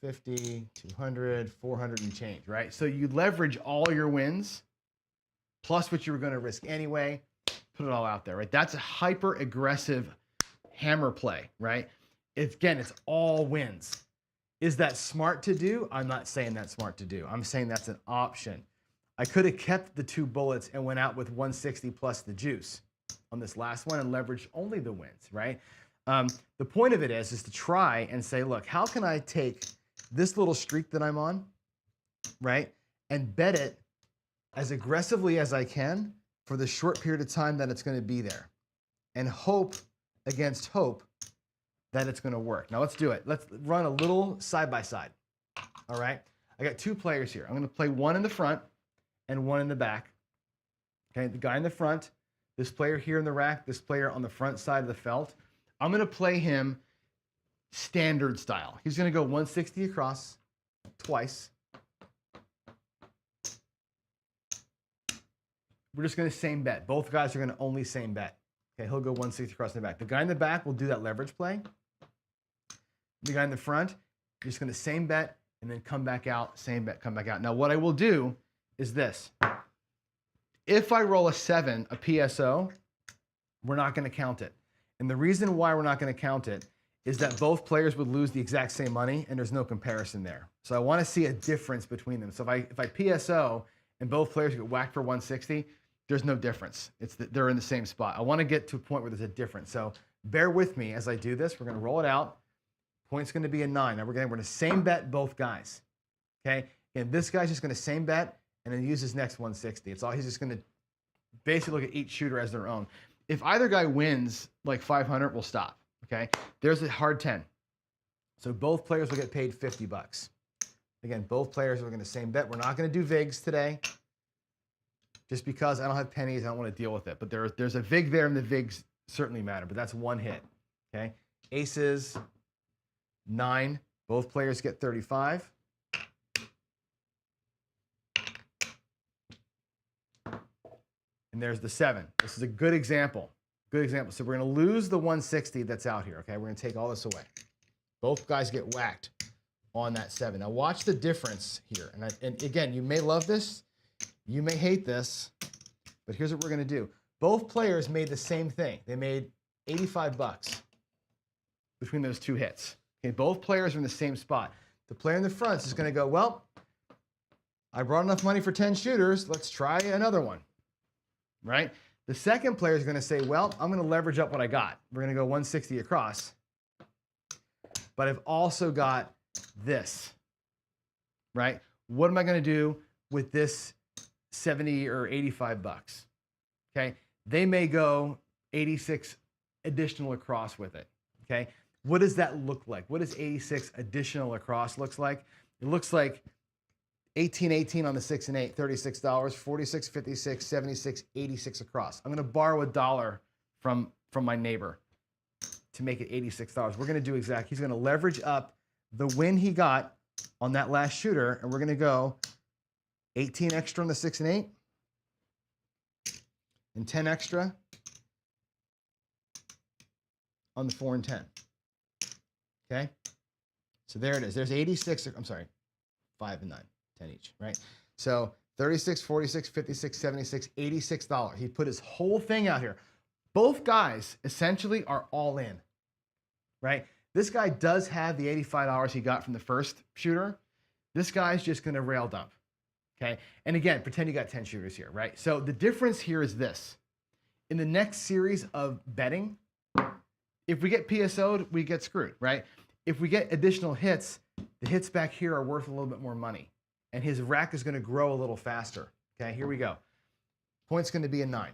50, 200, 400 and change, right? So you leverage all your wins plus what you were going to risk anyway, put it all out there, right? That's a hyper aggressive hammer play, right? It's all wins. Is that smart to do? I'm not saying that's smart to do. I'm saying that's an option. I could have kept the 2 bullets and went out with 160 plus the juice, on this last one and leverage only the wins, right? The point of it is to try and say, look, how can I take this little streak that I'm on, right, and bet it as aggressively as I can for the short period of time that it's going to be there, and hope against hope that it's going to work. Now let's do it. Let's run a little side by side. All right. I got two players here. I'm going to play one in the front and one in the back. Okay. The guy in the front, this player here in the rack, this player on the front side of the felt. I'm going to play him standard style. He's going to go 160 across twice. We're just going to same bet. Both guys are going to only same bet. Okay, he'll go 160 across in the back. The guy in the back will do that leverage play. The guy in the front, you're just going to same bet and then come back out, same bet, come back out. Now, what I will do is this. If I roll a 7, a PSO, we're not going to count it. And the reason why we're not going to count it is that both players would lose the exact same money, and there's no comparison there. So I want to see a difference between them. So if I PSO and both players get whacked for 160, there's no difference. They're in the same spot. I want to get to a point where there's a difference. So bear with me as I do this. We're going to roll it out. Point's going to be a 9. Now we're going to same bet both guys. Okay? And this guy's just going to same bet and then use his next 160. It's all. He's just going to basically look at each shooter as their own. If either guy wins like 500, we'll stop. Okay? There's a hard 10. So both players will get paid 50 bucks. Again, both players are going to same bet. We're not going to do VIGs today. Just because I don't have pennies, I don't want to deal with it. But there's a VIG there, and the VIGs certainly matter. But that's one hit. Okay? Aces, 9. Both players get 35. And there's the 7. This is a good example. Good example. So we're going to lose the 160 that's out here. Okay? We're going to take all this away. Both guys get whacked on that 7. Now watch the difference here. And again, you may love this. You may hate this, but here's what we're going to do. Both players made the same thing. They made 85 bucks between those two hits. Okay, both players are in the same spot. The player in the front is going to go, well, I brought enough money for 10 shooters. Let's try another one, right? The second player is going to say, well, I'm going to leverage up what I got. We're going to go 160 across, but I've also got this, right? What am I going to do with this 70 or 85 bucks? Okay. They may go 86 additional across with it. Okay. What does that look like? What does 86 additional across looks like? It looks like 18 on the 6 and 8, $36, 46, 56, 76, 86 across. I'm going to borrow $1 from my neighbor to make it $86. We're going to do exactly. He's going to leverage up the win he got on that last shooter, and we're going to go 18 extra on the 6 and 8, and 10 extra on the 4 and 10. Okay? So there it is. There's 86, I'm sorry, 5 and 9, 10 each, right? So 36, 46, 56, 76, $86. He put his whole thing out here. Both guys essentially are all in, right? This guy does have the $85 he got from the first shooter. This guy's just going to rail dump. Okay, and again, pretend you got 10 shooters here, right? So the difference here is this. In the next series of betting, if we get PSO'd, we get screwed, right? If we get additional hits, the hits back here are worth a little bit more money. And his rack is going to grow a little faster. Okay, here we go. Point's going to be a 9.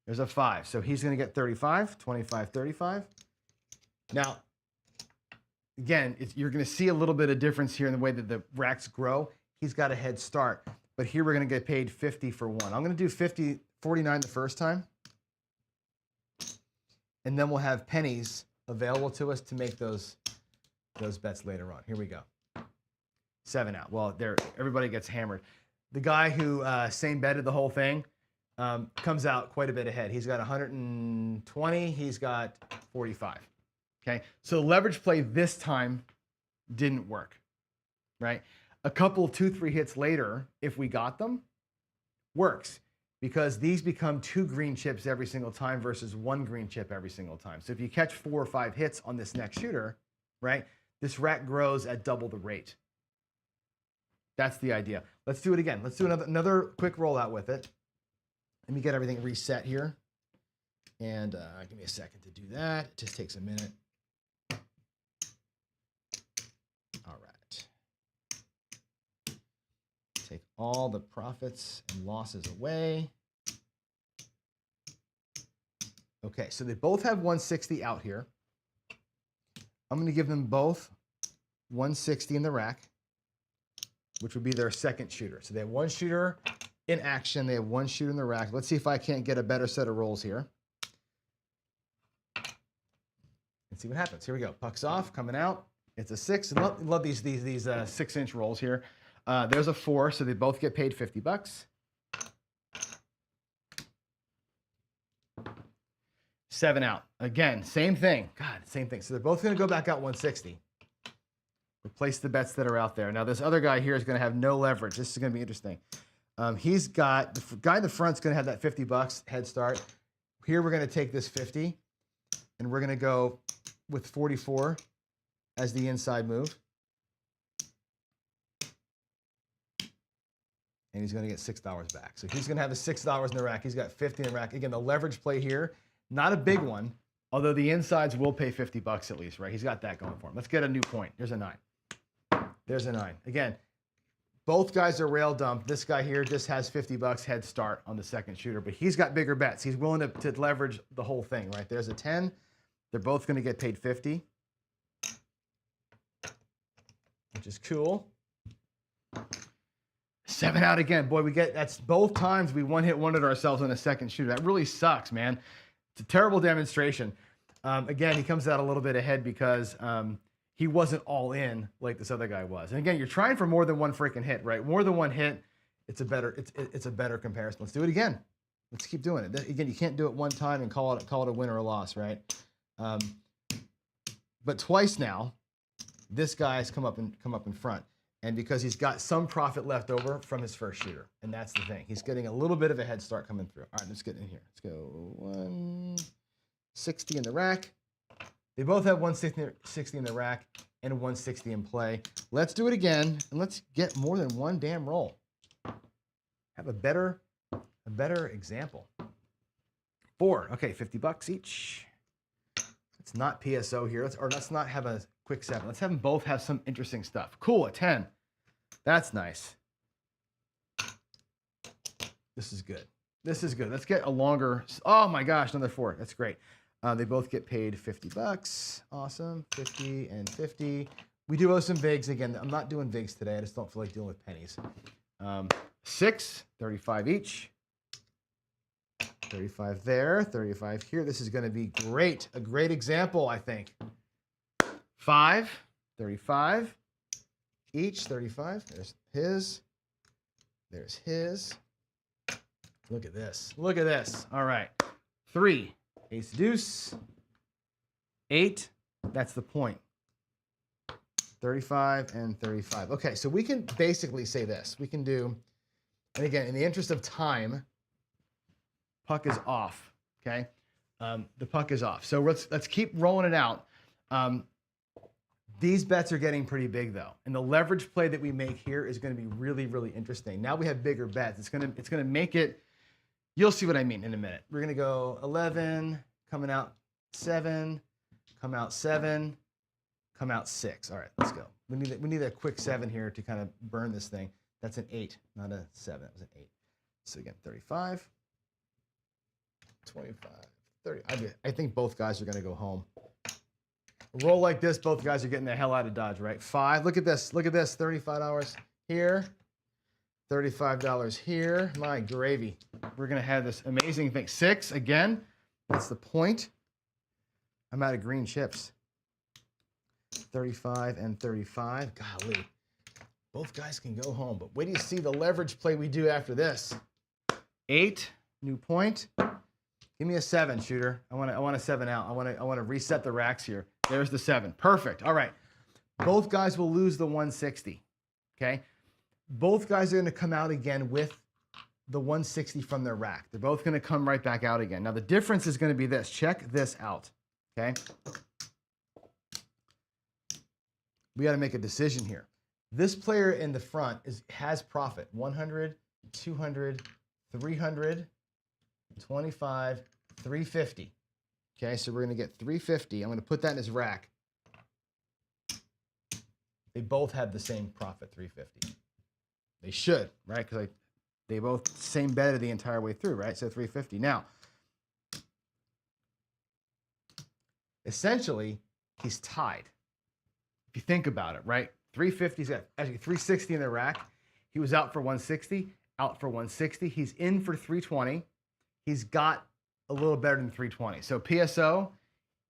There's a 5. So he's going to get 35, 25, 35. Now, again, you're going to see a little bit of difference here in the way that the racks grow. He's got a head start. But here we're going to get paid 50 for 1. I'm going to do 49 the first time. And then we'll have pennies available to us to make those bets later on. Here we go. 7 out. Well, everybody gets hammered. The guy who same betted the whole thing comes out quite a bit ahead. He's got 120. He's got 45. Okay, so leverage play this time didn't work, right? A couple, 2-3 hits later, if we got them, works because these become 2 green chips every single time versus 1 green chip every single time. So if you catch 4 or 5 hits on this next shooter, right, this rack grows at double the rate. That's the idea. Let's do it again. Let's do another quick rollout with it. Let me get everything reset here. And give me a second to do that. It just takes a minute. All right. Take all the profits and losses away. Okay, so they both have 160 out here. I'm going to give them both 160 in the rack, which would be their second shooter. So they have one shooter in action. They have one shooter in the rack. Let's see if I can't get a better set of rolls here. Let's see what happens. Here we go. Puck's off, coming out. It's a 6. Love these 6-inch rolls here. There's a 4, so they both get paid $50. 7 out. Again, same thing. God, same thing. So they're both going to go back out 160. Replace the bets that are out there. Now, this other guy here is going to have no leverage. This is going to be interesting. He's got, the guy in the front's going to have that $50 head start. Here, we're going to take this 50, and we're going to go with 44 as the inside move. And he's going to get $6 back. So he's going to have the $6 in the rack. He's got 50 in the rack. Again, the leverage play here, not a big one, although the insides will pay $50 at least, right? He's got that going for him. Let's get a new point. There's a 9. There's a 9. Again, both guys are rail dumped. This guy here just has $50 head start on the second shooter, but he's got bigger bets. He's willing to leverage the whole thing, right? There's a 10. They're both going to get paid 50, which is cool. 7 out again. Boy, that's both times we one-hit wondered ourselves on a second shooter. That really sucks, man. It's a terrible demonstration. Again, he comes out a little bit ahead because he wasn't all in like this other guy was. And again, you're trying for more than one freaking hit, right? More than one hit, it's a better comparison. Let's do it again. Let's keep doing it. Again, you can't do it one time and call it a win or a loss, right? But twice now, this guy's come up in front. And because he's got some profit left over from his first shooter. And that's the thing. He's getting a little bit of a head start coming through. All right, let's get in here. Let's go 160 in the rack. They both have 160 in the rack and 160 in play. Let's do it again, and let's get more than one damn roll. Have a better example. 4. Okay, $50 each. Let's not PSO here. Let's not have a quick 7. Let's have them both have some interesting stuff. Cool, a 10. That's nice. This is good. This is good. Let's get a longer. Oh my gosh, another 4. That's great. They both get paid $50. Awesome. 50 and 50. We do owe some VIGs. Again, I'm not doing VIGs today. I just don't feel like dealing with pennies. 6, 35 each. 35 there, 35 here. This is going to be great. A great example, I think. 5, 35 each, 35. There's his. There's his. Look at this. Look at this. All right. 3, ace deuce. 8, that's the point. 35 and 35. Okay, so we can basically say this. We can do, and again, in the interest of time, puck is off, okay? The puck is off. So let's keep rolling it out. These bets are getting pretty big though. And the leverage play that we make here is going to be really, really interesting. Now we have bigger bets. It's going to make it, you'll see what I mean in a minute. We're going to go 11, coming out 7, come out 7, come out 6. All right, let's go. We need a quick 7 here to kind of burn this thing. That's an 8, not a 7. That was an 8. So again, 35, 25, 30. I think both guys are going to go home. A roll like this, both guys are getting the hell out of Dodge, right? 5. Look at this. Look at this. $35 here. $35 here. My gravy. We're going to have this amazing thing. 6 again. That's the point. I'm out of green chips. 35 and 35. Golly. Both guys can go home. But wait till you see the leverage play we do after this. 8. New point. Give me a 7, shooter. I want a 7 out. I want to reset the racks here. There's the 7. Perfect. All right. Both guys will lose the 160. Okay. Both guys are going to come out again with the 160 from their rack. They're both going to come right back out again. Now the difference is going to be this. Check this out. Okay. We got to make a decision here. This player in the front has profit. 100, 200, 300. 25, 350. Okay, so we're going to get 350. I'm going to put that in his rack. They both have the same profit, 350. They should, right? Because they both same betted the entire way through, right? So 350. Now, essentially, he's tied. If you think about it, right? 350, he's got actually 360 in the rack. He was out for 160, out for 160. He's in for 320. He's got a little better than 320. So PSO,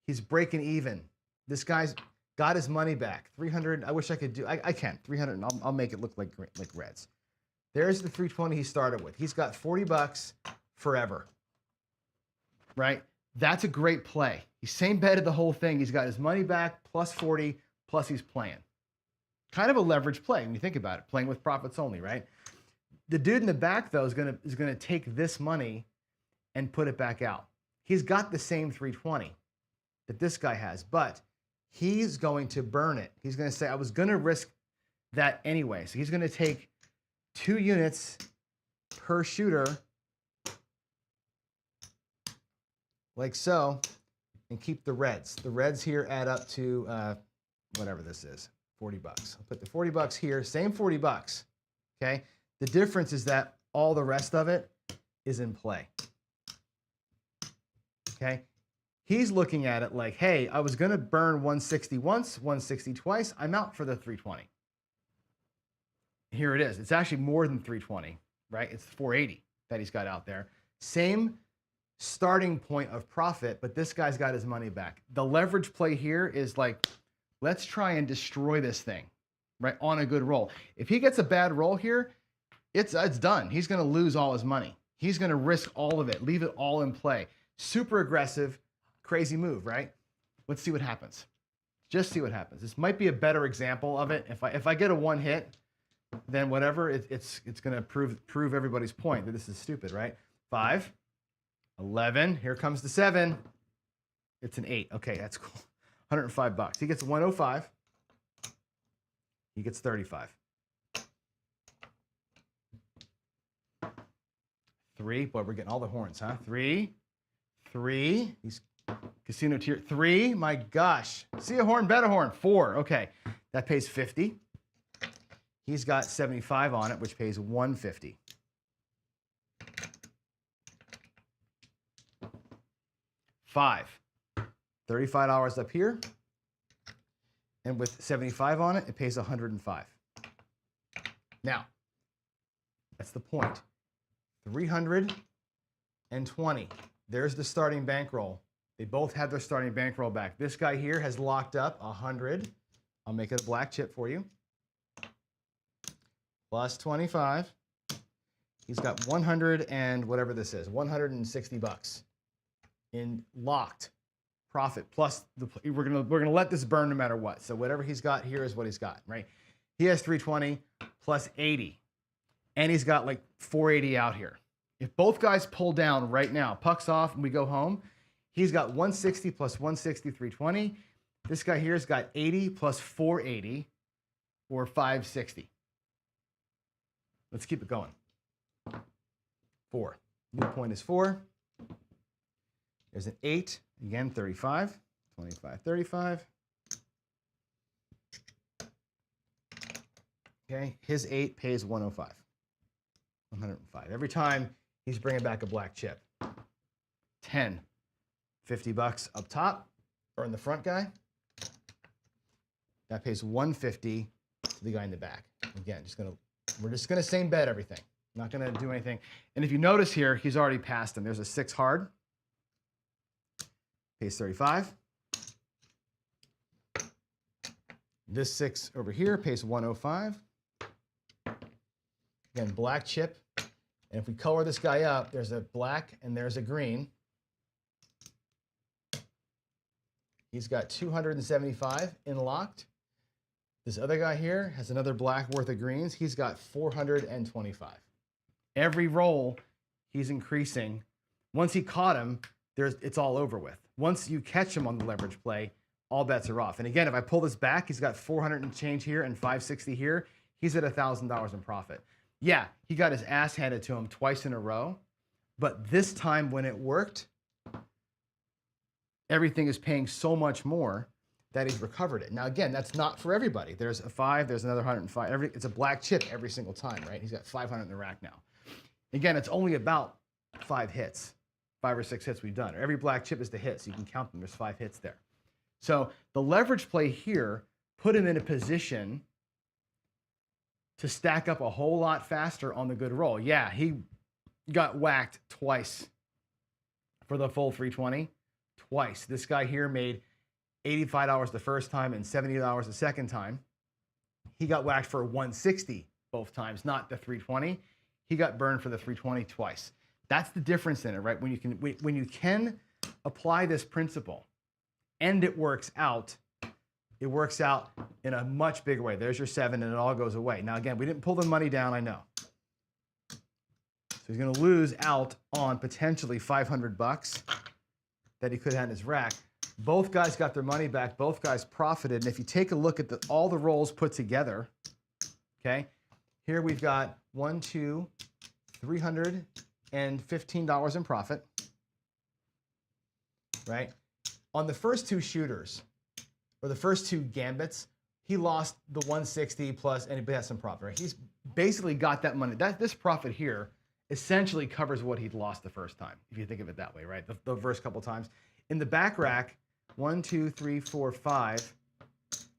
he's breaking even. This guy's got his money back. 300, I wish I could do, I can, 300, and I'll make it look like reds. There's the 320 he started with. He's got 40 bucks forever, right? That's a great play. He same betted the whole thing. He's got his money back, plus 40, plus he's playing. Kind of a leverage play when you think about it, playing with profits only, right? The dude in the back, though, is gonna take this money and put it back out. He's got the same 320 that this guy has, but he's going to burn it. He's gonna say, I was gonna risk that anyway. So he's gonna take 2 units per shooter, like so, and keep the reds. The reds here add up to whatever this is, 40 bucks. I'll put the 40 bucks here, same 40 bucks, okay? The difference is that all the rest of it is in play, okay? He's looking at it like, hey, I was gonna burn 160 once, 160 twice, I'm out for the 320. Here it is. It's actually more than 320, right? It's 480 that he's got out there. Same starting point of profit, but this guy's got his money back. The leverage play here is like, let's try and destroy this thing, right, on a good roll. If he gets a bad roll here, it's done. He's going to lose all his money. He's going to risk all of it, leave it all in play. Super aggressive, crazy move, right? Let's see what happens. Just see what happens. This might be a better example of it. If I get a one hit, then whatever, it's going to prove everybody's point that this is stupid, right? 5, 11, here comes the 7. It's an 8. Okay, that's cool. 105 bucks. He gets 105. He gets 35. 3. Boy, we're getting all the horns, huh? 3. He's casino tier 3. My gosh. See a horn, bet a horn. 4. Okay, that pays 50. He's got 75 on it, which pays 150. 5. $35 up here. And with 75 on it, it pays 105. Now, that's the point. 320. There's the starting bankroll. They both have their starting bankroll back. This guy here has locked up 100. I'll make it a black chip for you. Plus 25. He's got 100 and whatever this is, 160 bucks in locked profit. Plus we're gonna let this burn no matter what. So whatever he's got here is what he's got, right? He has 320 plus 80, and he's got like 480 out here. If both guys pull down right now, pucks off, and we go home, he's got 160 plus 160, 320. This guy here's got 80 plus 480, or 560. Let's keep it going. 4. New point is 4. There's an 8. Again, 35. 25, 35. Okay, his 8 pays 105. 105. Every time he's bringing back a black chip. 10. 50 bucks up top, or in the front guy. That pays 150 to the guy in the back. Again, we're just gonna same bet everything. Not gonna do anything. And if you notice here, he's already passed him. There's a 6 hard. Pays 35. This 6 over here pays 105. Again, black chip. And if we color this guy up, there's a black and there's a green. He's got 275 in locked. This other guy here has another black worth of greens. He's got 425. Every roll, he's increasing. Once he caught him, it's all over with. Once you catch him on the leverage play, all bets are off. And again, if I pull this back, he's got 400 and change here and 560 here. He's at $1,000 in profit. Yeah, he got his ass handed to him twice in a row, But this time when it worked, everything is paying so much more that he's recovered it. Now, again, that's not for everybody. There's a 5, there's another 105. It's a black chip every single time, right? He's got 500 in the rack now. Again, it's only about 5 hits, 5 or 6 hits we've done. Every black chip is the hit, so you can count them. There's 5 hits there. So the leverage play here put him in a position to stack up a whole lot faster on the good roll. Yeah, he got whacked twice for the full 320. Twice. This guy here made $85 the first time and $70 the second time. He got whacked for 160 both times, not the 320. He got burned for the 320 twice. That's the difference in it, right? When you can apply this principle and it works out in a much bigger way. There's your 7 and it all goes away. Now again, we didn't pull the money down, I know. So he's gonna lose out on potentially 500 bucks that he could have in his rack. Both guys got their money back. Both guys profited. And if you take a look at all the rolls put together, okay, here we've got $315 in profit, right? On the first 2 shooters, or the first 2 gambits, he lost the 160 plus, and he has some profit, right? He's basically got that money. This profit here essentially covers what he'd lost the first time, if you think of it that way, right? The first couple times. In the back rack, 1, 2, 3, 4, 5,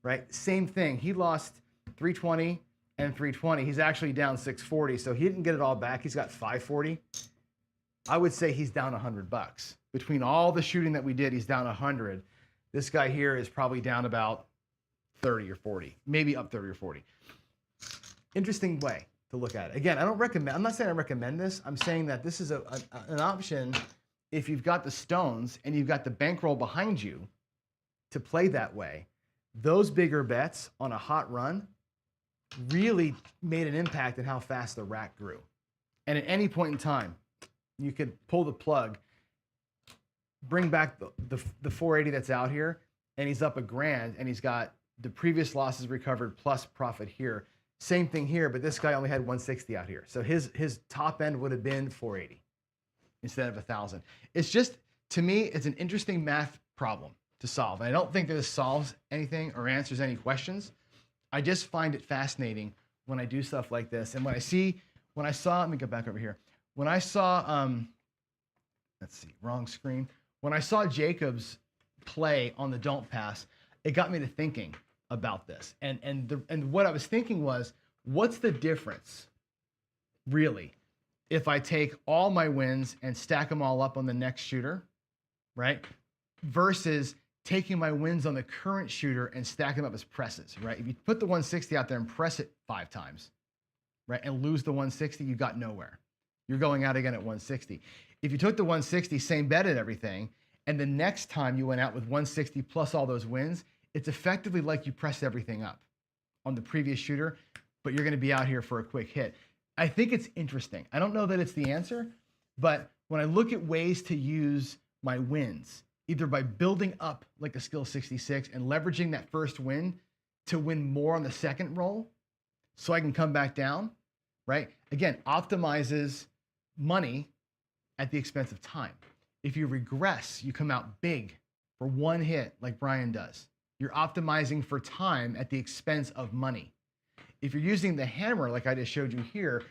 right? Same thing. He lost 320 and 320. He's actually down 640, so he didn't get it all back. He's got 540. I would say he's down 100 bucks. Between all the shooting that we did, he's down 100. This guy here is probably down about 30 or 40, maybe up 30 or 40. Interesting way to look at it. Again, I'm not saying I recommend this. I'm saying that this is an option if you've got the stones and you've got the bankroll behind you to play that way. Those bigger bets on a hot run really made an impact in how fast the rack grew. And at any point in time, you could pull the plug, bring back the 480 that's out here, and he's up $1,000, and he's got the previous losses recovered plus profit here. Same thing here, but this guy only had 160 out here. So his top end would have been 480 instead of 1,000. It's just, to me, it's an interesting math problem to solve. And I don't think that this solves anything or answers any questions. I just find it fascinating when I do stuff like this. And when I saw, let me go back over here. When I saw, let's see, wrong screen. When I saw Jacobs play on the don't pass, it got me to thinking about this. And what I was thinking was, what's the difference, really, if I take all my wins and stack them all up on the next shooter, right? Versus taking my wins on the current shooter and stack them up as presses, right? If you put the 160 out there and press it 5 times, right, and lose the 160, you got nowhere. You're going out again at 160. If you took the 160, same bet at everything, and the next time you went out with 160 plus all those wins, it's effectively like you pressed everything up on the previous shooter, but you're going to be out here for a quick hit. I think it's interesting. I don't know that it's the answer, but when I look at ways to use my wins, either by building up like a skill 66 and leveraging that first win to win more on the second roll so I can come back down, right? Again, optimizes money at the expense of time. If you regress, you come out big for one hit like Brian does. You're optimizing for time at the expense of money. If you're using the hammer, like I just showed you here,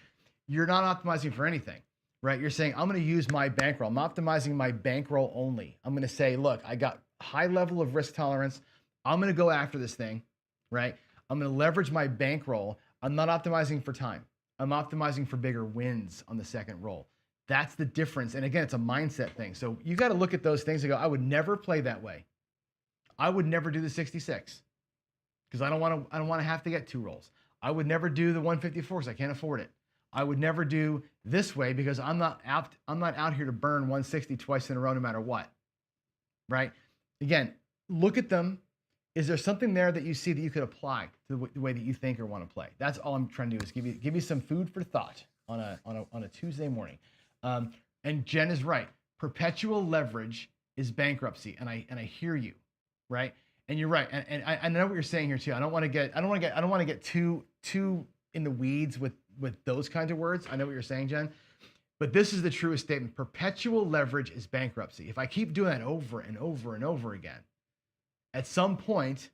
you're not optimizing for anything, right? You're saying, I'm going to use my bankroll. I'm optimizing my bankroll only. I'm going to say, look, I got high level of risk tolerance. I'm going to go after this thing, right? I'm going to leverage my bankroll. I'm not optimizing for time. I'm optimizing for bigger wins on the second roll. That's the difference. And again, it's a mindset thing. So you got to look at those things and go, I would never play that way. I would never do the 66 because I don't want to have to get 2 rolls. I would never do the 154 because I can't afford it. I would never do this way because I'm not out here to burn 160 twice in a row no matter what, right? Again, look at them. Is there something there that you see that you could apply to the way that you think or want to play? That's all I'm trying to do is give you some food for thought on a Tuesday morning. And Jen is right. Perpetual leverage is bankruptcy, and I hear you, right? And you're right. And I know what you're saying here too. I don't want to get too in the weeds with those kinds of words. I know what you're saying, Jen. But this is the truest statement. Perpetual leverage is bankruptcy. If I keep doing that over and over and over again, at some point,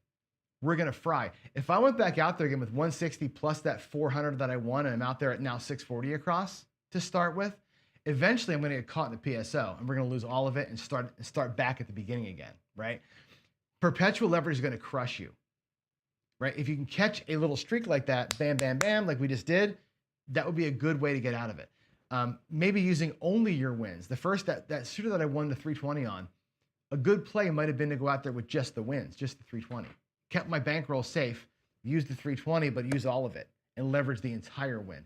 we're going to fry. If I went back out there again with 160 plus that 400 that I won, and I'm out there at now 640 across to start with, eventually I'm going to get caught in the PSO, and we're going to lose all of it and start back at the beginning again, right? Perpetual leverage is going to crush you, right? If you can catch a little streak like that, bam, bam, bam, like we just did, that would be a good way to get out of it. Maybe using only your wins. The first, that shooter that I won the 320 on, a good play might have been to go out there with just the wins, just the 320. Kept my bankroll safe, used the 320, but use all of it and leverage the entire win.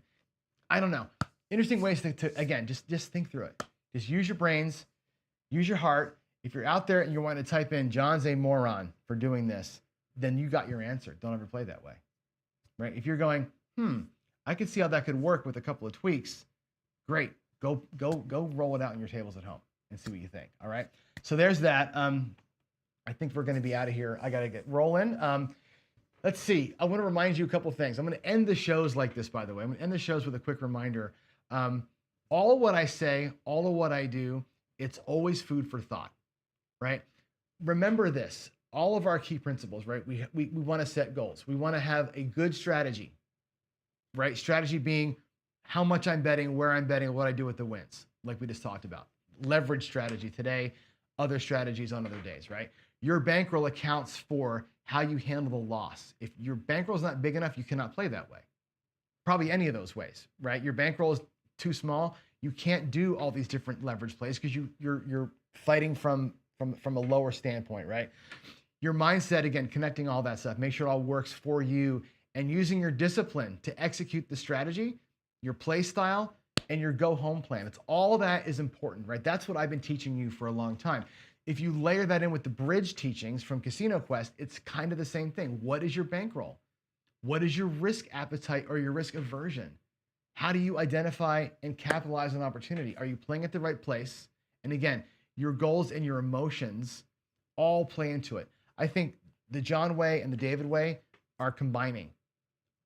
I don't know. Interesting ways to again, just think through it. Just use your brains, use your heart. If you're out there and you're wanting to type in, John's a moron for doing this, then you got your answer. Don't ever play that way, right? If you're going, I could see how that could work with a couple of tweaks, great. Go roll it out in your tables at home and see what you think, all right? So there's that. I think we're going to be out of here. I got to get rolling. Let's see. I want to remind you a couple of things. I'm going to end the shows like this, by the way. I'm going to end the shows with a quick reminder. All of what I say, all of what I do, it's always food for thought, right? Remember this. All of our key principles, right? We want to set goals. We want to have a good strategy, right? Strategy being how much I'm betting, where I'm betting, what I do with the wins, like we just talked about. Leverage strategy today, other strategies on other days, right? Your bankroll accounts for how you handle the loss. If your bankroll is not big enough, you cannot play that way. Probably any of those ways, right? Your bankroll is too small. You can't do all these different leverage plays because you're fighting from a lower standpoint, right? Your mindset, again, connecting all that stuff, make sure it all works for you, and using your discipline to execute the strategy, your play style, and your go home plan. It's all that is important, right? That's what I've been teaching you for a long time. If you layer that in with the bridge teachings from Casino Quest, it's kind of the same thing. What is your bankroll? What is your risk appetite or your risk aversion? How do you identify and capitalize on opportunity? Are you playing at the right place? And again, your goals and your emotions all play into it. I think the John way and the David way are combining.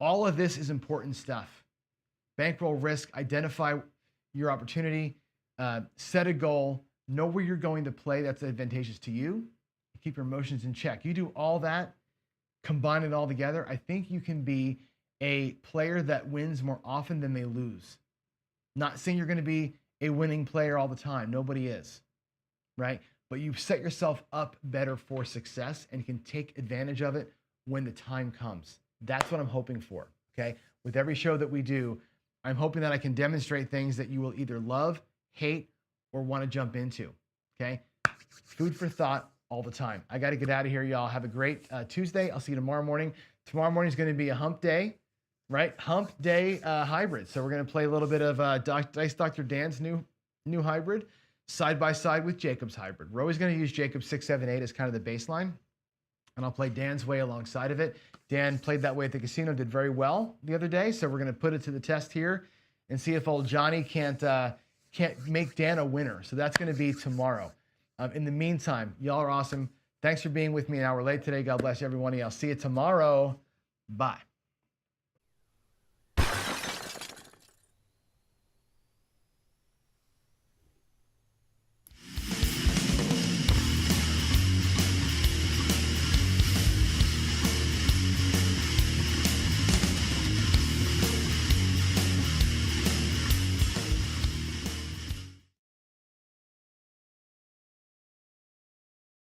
All of this is important stuff. Bankroll risk, identify your opportunity, set a goal, know where you're going to play that's advantageous to you, keep your emotions in check. You do all that, combine it all together, I think you can be a player that wins more often than they lose. Not saying you're going to be a winning player all the time. Nobody is, right? But you set yourself up better for success and can take advantage of it when the time comes. That's what I'm hoping for, okay? With every show that we do, I'm hoping that I can demonstrate things that you will either love, hate, or want to jump into, okay? Food for thought all the time. I got to get out of here, y'all. Have a great Tuesday. I'll see you tomorrow morning. Tomorrow morning is going to be a hump day, right? Hump day hybrid. So we're going to play a little bit of Dice Dr. Dan's new hybrid side by side with Jacob's hybrid. We're always going to use Jacob's 6, 7, 8 as kind of the baseline, and I'll play Dan's way alongside of it. Dan played that way at the casino, did very well the other day, so we're going to put it to the test here and see if old Johnny can't make Dan a winner. So that's going to be tomorrow. In the meantime, y'all are awesome. Thanks for being with me an hour late today. God bless every one of y'all. See you tomorrow. Bye.